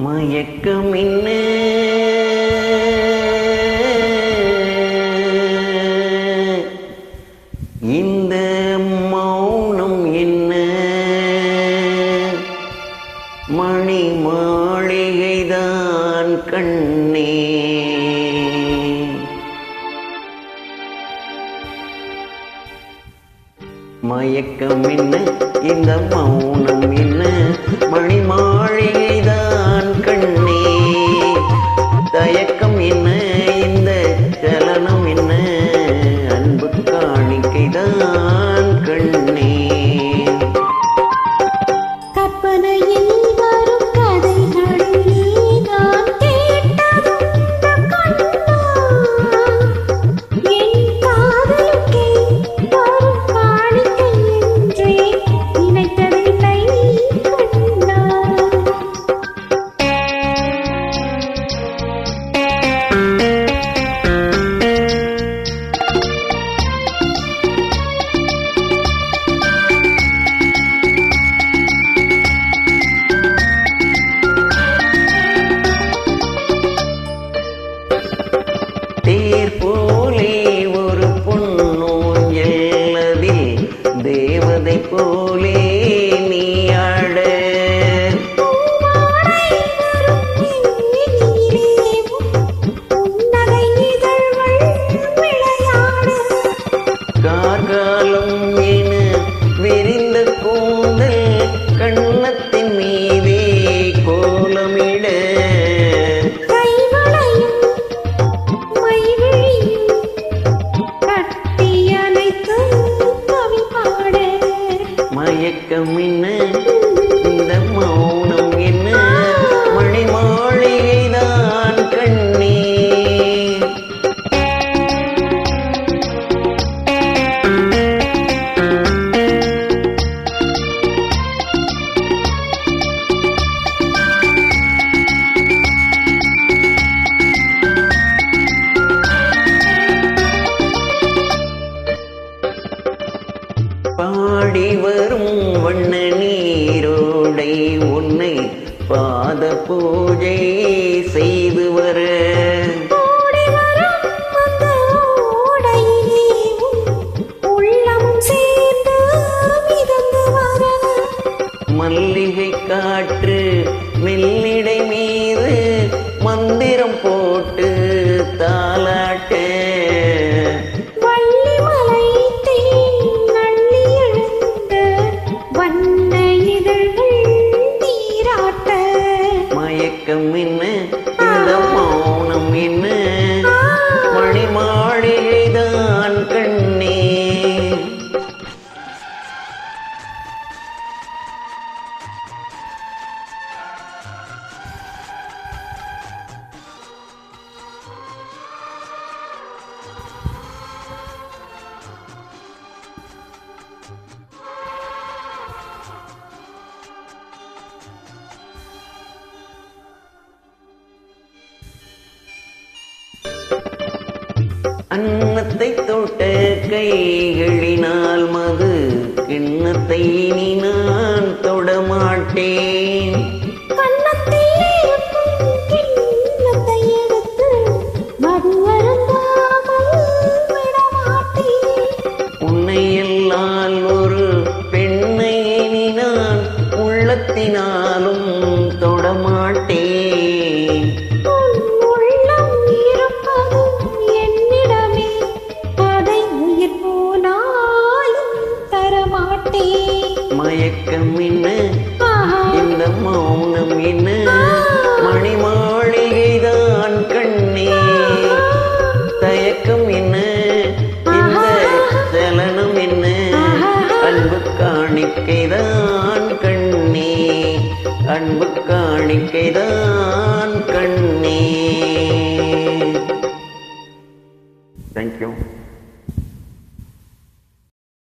மயக்கம் என்ன இந்த மௌனம் என்ன மணி மாளிகைதான் கண்ணே மயக்கம் என்ன இந்த மௌனம் என்ன மணி மாளிகைதான் கண்ணே தயக்கம் என்ன இந்த சலனம் என்ன அன்பு காணிக்கைதான் கண்ணே கற்பனையில் வரும் கதைகளிலே நான் கேட்டதும் கண்ணா என் காதலுக்கே வரும் காணிக்கை என்றே நினைத்ததில்லை கண்ணா தேர் போலே ஒரு பொன்னூஞ்செல்லதில் தேவதை போலே நீ ஆட கார்காலம் என விரிந்த கூந்தல் கண்ணத்தின் மீதே கோலமிட மயக்கம் என்ன இந்த மௌனம் என்ன மணி மாளிகைதான் கண்ணே பாடி வரும் வண்ண நீரோடை உன்னை பாத பூஜை செய்து வர மல்லிகை காற்று மெல்லிடை மீது மந்திரம் போட்டு தாலாட்ட மயக்கம் என்ன இந்த மௌனம் என்ன மணி மாளிகைதான் கண்ணே அன்னத்தை தொட்ட கைகளினால் மது கிண்ணத்தை இனி நான் தொடமாட்டேன் உன்னை எல்லால் ஒரு பெண்ணை இனி நான் உள்ளத்தினாலும் தொடமாட்டேன் மயக்கம் என்ன இந்த மௌனம் என்ன மணி மாளிகைதான் கண்ணே தயக்கம் என்ன இந்த சலனம் என்ன அன்பு காணிக்கைதான் கண்ணே அன்பு காணிக்கைதான் கண்ணே. Thank you.